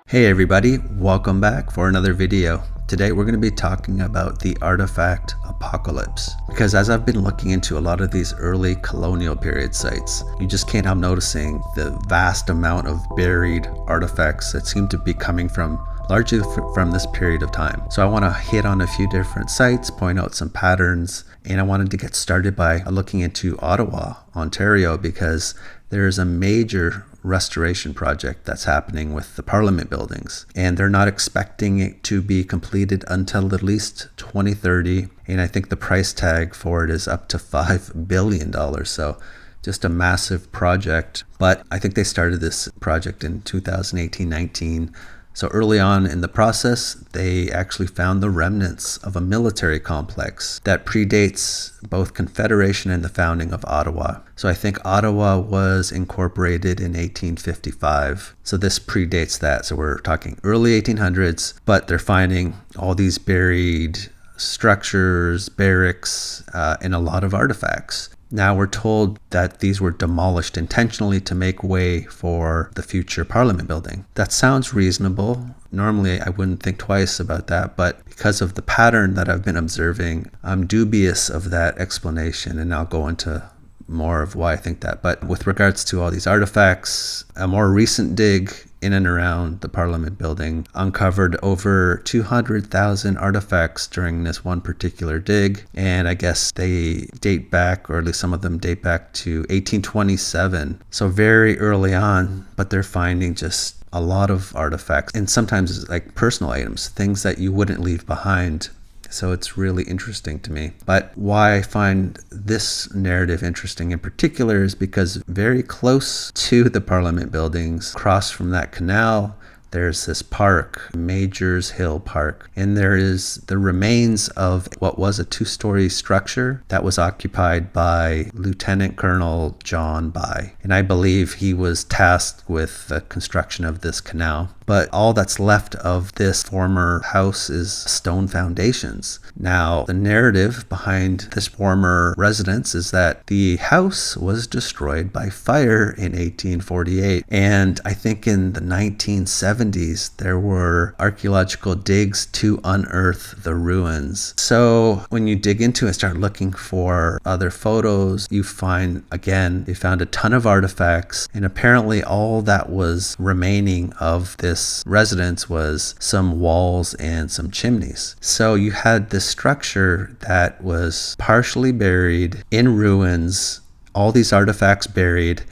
Hey everybody, welcome back for another video. Today we're going to be talking about the artifact apocalypse, because as I've been looking into a lot of these early colonial period sites, you just can't help noticing the vast amount of buried artifacts that seem to be coming from largely from this period of time. So I want to hit on a few different sites, point out some patterns, and I wanted to get started by looking into Ottawa, Ontario, because there's a major restoration project that's happening with the Parliament buildings, and they're not expecting it to be completed until at least 2030, and I think the price tag for it is up to $5 billion. So just a massive project, but I think they started this project in 2018-19. So early on in the process, they actually found the remnants of a military complex that predates both Confederation and the founding of Ottawa. So I think Ottawa was incorporated in 1855. So this predates that. So we're talking early 1800s, but they're finding all these buried structures, barracks, and a lot of artifacts. Now we're told that these were demolished intentionally to make way for the future Parliament building. That sounds reasonable. Normally I wouldn't think twice about that, but because of the pattern that I've been observing, I'm dubious of that explanation, and I'll go into more of why I think that. But with regards to all these artifacts, a more recent dig in and around the Parliament building uncovered over 200,000 artifacts during this one particular dig, and I guess they date back, or at least some of them date back to 1827, so very early on. But they're finding just a lot of artifacts, and sometimes like personal items, things that you wouldn't leave behind. So it's really interesting to me. But why I find this narrative interesting in particular is because very close to the Parliament buildings, across from that canal, there's this park, Majors Hill Park, and there is the remains of what was a two-story structure that was occupied by Lieutenant Colonel John By, and I believe he was tasked with the construction of this canal. But all that's left of this former house is stone foundations. Now, the narrative behind this former residence is that the house was destroyed by fire in 1848. And I think in the 1970s, there were archaeological digs to unearth the ruins. So when you dig into it and start looking for other photos, you find, again, they found a ton of artifacts. And apparently all that was remaining of this residence was some walls and some chimneys. So you had this structure that was partially buried in ruins, all these artifacts buried,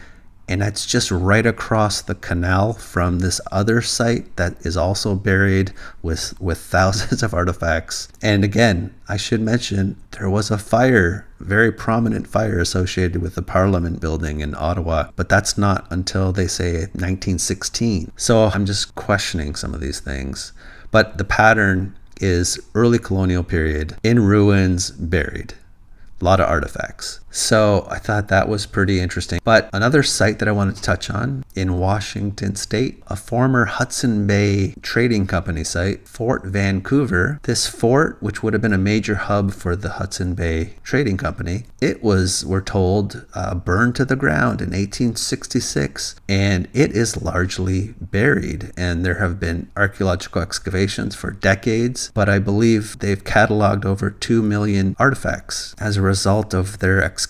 and that's just right across the canal from this other site that is also buried with thousands of artifacts. And again, I should mention there was a fire, very prominent fire associated with the Parliament building in Ottawa, but that's not until they say 1916. So I'm just questioning some of these things. But the pattern is early colonial period, in ruins, buried. A lot of artifacts. So I thought that was pretty interesting. But another site that I wanted to touch on in Washington State, a former Hudson Bay Trading Company site, Fort Vancouver. This fort, which would have been a major hub for the Hudson Bay Trading Company, it was, we're told, burned to the ground in 1866, and it is largely buried. And there have been archaeological excavations for decades, but I believe they've cataloged over 2 million artifacts as a result of their excavations.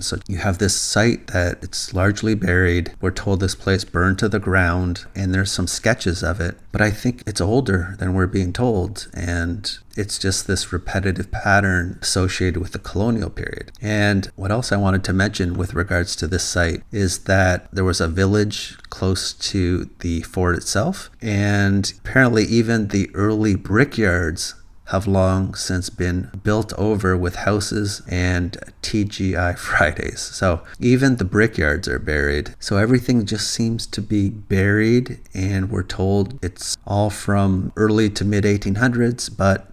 So you have this site that it's largely buried. We're told this place burned to the ground, and there's some sketches of it, but I think it's older than we're being told, and it's just this repetitive pattern associated with the colonial period. And what else I wanted to mention with regards to this site is that there was a village close to the fort itself, and apparently even the early brickyards have long since been built over with houses and TGI Fridays. So even the brickyards are buried. So everything just seems to be buried, and we're told it's all from early to mid 1800s, but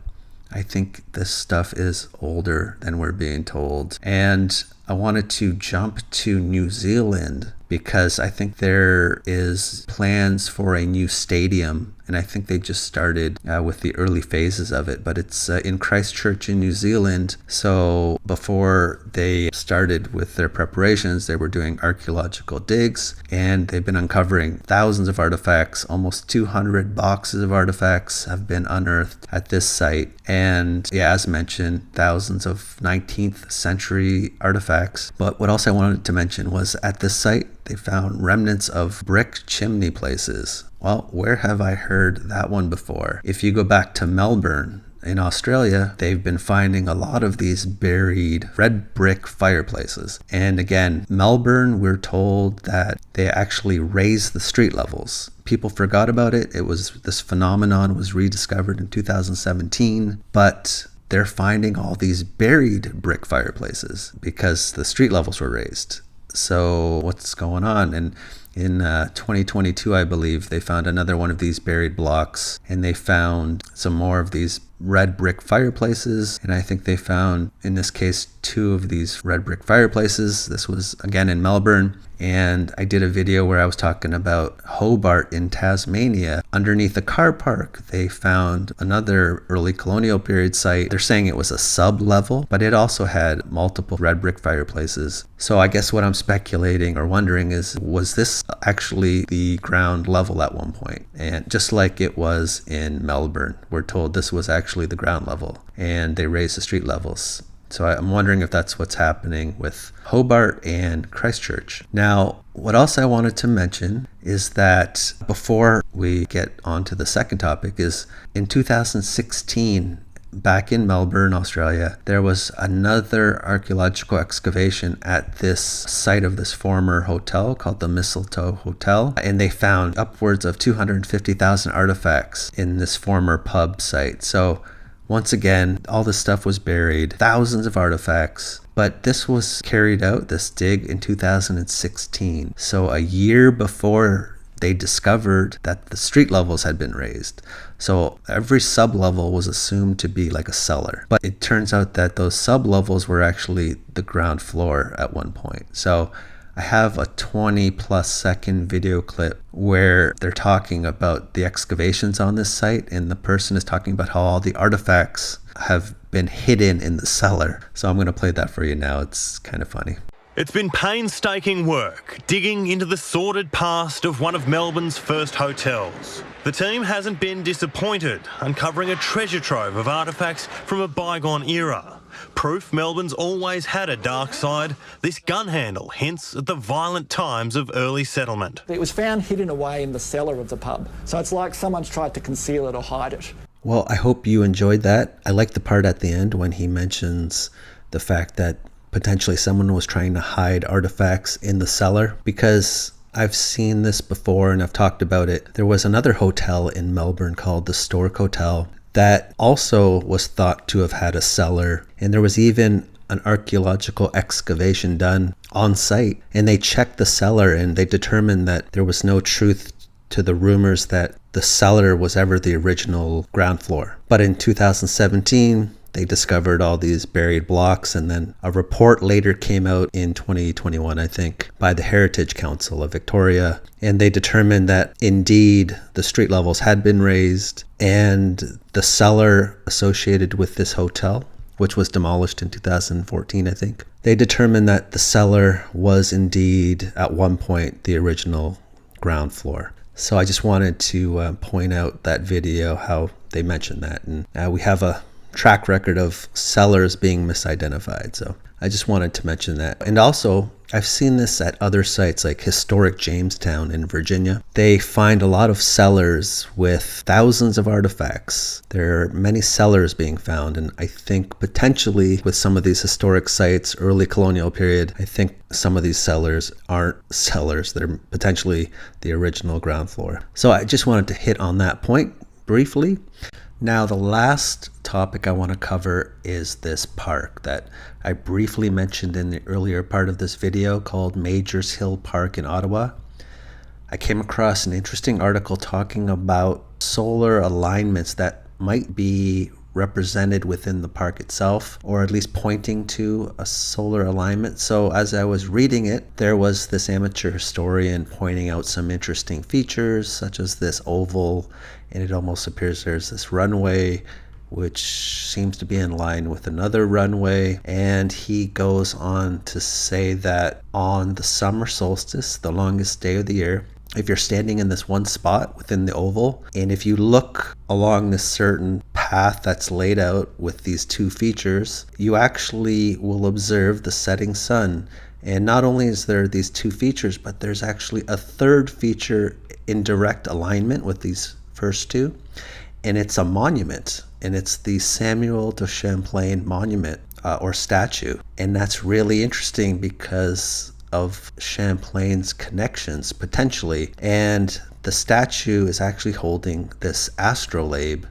I think this stuff is older than we're being told. And I wanted to jump to New Zealand because I think there is plans for a new stadium, and I think they just started with the early phases of it, but it's in Christchurch in New Zealand. So before they started with their preparations, they were doing archaeological digs, and they've been uncovering thousands of artifacts. Almost 200 boxes of artifacts have been unearthed at this site, and yeah, as mentioned, thousands of 19th century artifacts. But what else I wanted to mention was at this site they found remnants of brick chimney places. Well, where have I heard that one before? If you go back to Melbourne in Australia, they've been finding a lot of these buried red brick fireplaces. And again, Melbourne, we're told that they actually raised the street levels. People forgot about it. This phenomenon was rediscovered in 2017, but they're finding all these buried brick fireplaces because the street levels were raised. So what's going on? And in 2022, I believe, they found another one of these buried blocks, and they found some more of these red brick fireplaces. And I think they found, in this case, 2 of these red brick fireplaces. This was again in Melbourne. And I did a video where I was talking about Hobart in Tasmania. Underneath a car park, they found another early colonial period site. They're saying it was a sub-level, but it also had multiple red brick fireplaces. So I guess what I'm speculating or wondering is, was this actually the ground level at one point? And just like it was in Melbourne, we're told this was actually the ground level, and they raised the street levels. So I'm wondering if that's what's happening with Hobart and Christchurch. Now, what else I wanted to mention is that before we get on to the second topic is in 2016, back in Melbourne, Australia, there was another archaeological excavation at this site of this former hotel called the Mistletoe Hotel, and they found upwards of 250,000 artifacts in this former pub site. So once again, all this stuff was buried, thousands of artifacts, but this was carried out, this dig, in 2016. So a year before they discovered that the street levels had been raised. So every sub-level was assumed to be like a cellar. But it turns out that those sub-levels were actually the ground floor at one point. So I have a 20+ second video clip where they're talking about the excavations on this site, and the person is talking about how all the artifacts have been hidden in the cellar. So I'm going to play that for you now. It's kind of funny. It's been painstaking work, digging into the sordid past of one of Melbourne's first hotels. The team hasn't been disappointed, uncovering a treasure trove of artefacts from a bygone era. Proof Melbourne's always had a dark side, this gun handle hints at the violent times of early settlement. It was found hidden away in the cellar of the pub, so it's like someone's tried to conceal it or hide it. Well, I hope you enjoyed that. I like the part at the end when he mentions the fact that potentially someone was trying to hide artifacts in the cellar, because I've seen this before and I've talked about it. There was another hotel in Melbourne called the Stork Hotel that also was thought to have had a cellar, and there was even an archaeological excavation done on site, and they checked the cellar and they determined that there was no truth to the rumors that the cellar was ever the original ground floor. But in 2017, they discovered all these buried blocks, and then a report later came out in 2021, I think, by the Heritage Council of Victoria, and they determined that indeed the street levels had been raised, and the cellar associated with this hotel, which was demolished in 2014, I think, they determined that the cellar was indeed at one point the original ground floor. So I just wanted to point out that video, how they mentioned that, and we have a track record of cellars being misidentified. So I just wanted to mention that. And also, I've seen this at other sites like historic Jamestown in Virginia. They find a lot of cellars with thousands of artifacts. There are many cellars being found, and I think potentially with some of these historic sites, early colonial period, I think some of these cellars aren't cellars. They're potentially the original ground floor. So I just wanted to hit on that point briefly. Now, the last topic I want to cover is this park that I briefly mentioned in the earlier part of this video called Majors Hill Park in Ottawa. I came across an interesting article talking about solar alignments that might be represented within the park itself, or at least pointing to a solar alignment. So as I was reading it, there was this amateur historian pointing out some interesting features, such as this oval, and it almost appears there's this runway which seems to be in line with another runway. And he goes on to say that on the summer solstice, the longest day of the year, if you're standing in this one spot within the oval, and if you look along this certain path that's laid out with these two features, you actually will observe the setting sun. And not only is there these two features, but there's actually a third feature in direct alignment with these first two, and it's a monument, and it's the Samuel de Champlain monument or statue. And that's really interesting because of Champlain's connections potentially. And the statue is actually holding this astrolabe,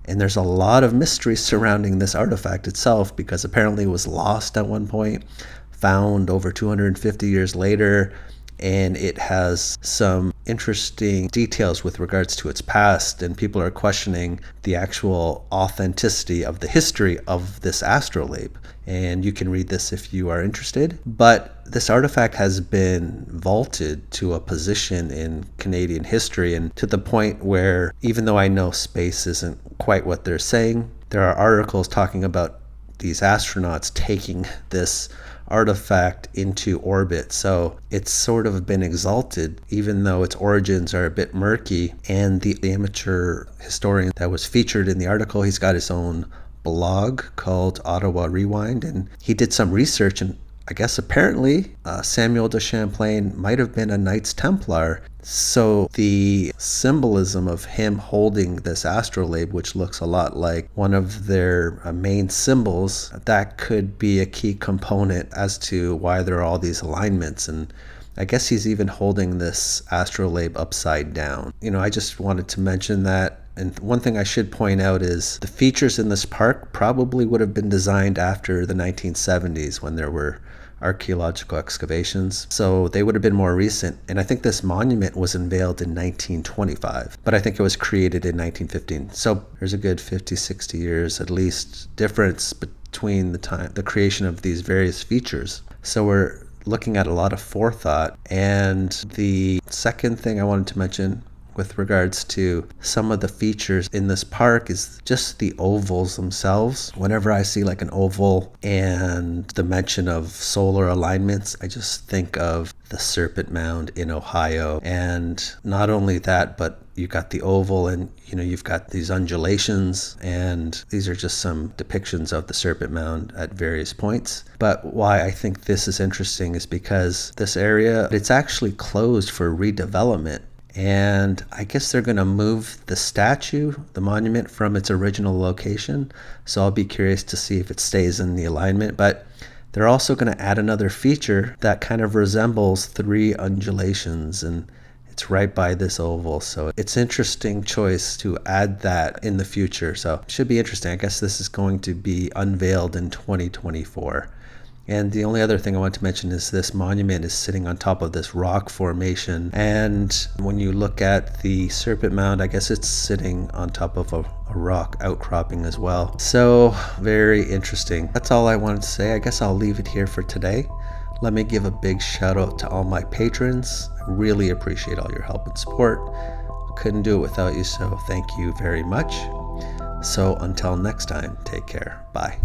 and there's a lot of mystery surrounding this artifact itself, because apparently it was lost at one point, found over 250 years later, and it has some interesting details with regards to its past, and people are questioning the actual authenticity of the history of this astrolabe. And you can read this if you are interested. But this artifact has been vaulted to a position in Canadian history, and to the point where, even though I know space isn't quite what they're saying, there are articles talking about these astronauts taking this artifact into orbit. So it's sort of been exalted, even though its origins are a bit murky. And the amateur historian that was featured in the article, he's got his own blog called Ottawa Rewind, and he did some research, and I guess apparently Samuel de Champlain might have been a Knights Templar. So the symbolism of him holding this astrolabe, which looks a lot like one of their main symbols, that could be a key component as to why there are all these alignments. And I guess he's even holding this astrolabe upside down. I just wanted to mention that. And one thing I should point out is the features in this park probably would have been designed after the 1970s, when there were archaeological excavations. So they would have been more recent. And I think this monument was unveiled in 1925, but I think it was created in 1915. So there's a good 50, 60 years at least difference between the creation of these various features. So we're looking at a lot of forethought. And the second thing I wanted to mention with regards to some of the features in this park is just the ovals themselves. Whenever I see like an oval and the mention of solar alignments, I just think of the Serpent Mound in Ohio. And not only that, but you've got the oval, and you've got these undulations, and these are just some depictions of the Serpent Mound at various points. But why I think this is interesting is because this area, it's actually closed for redevelopment. And I guess they're going to move the statue, the monument, from its original location. So I'll be curious to see if it stays in the alignment. But they're also going to add another feature that kind of resembles three undulations, and it's right by this oval. So it's an interesting choice to add that in the future. So it should be interesting. I guess this is going to be unveiled in 2024. And the only other thing I want to mention is this monument is sitting on top of this rock formation. And when you look at the Serpent Mound, I guess it's sitting on top of a rock outcropping as well. So very interesting. That's all I wanted to say. I guess I'll leave it here for today. Let me give a big shout out to all my patrons. I really appreciate all your help and support. Couldn't do it without you, so thank you very much. So until next time, take care. Bye.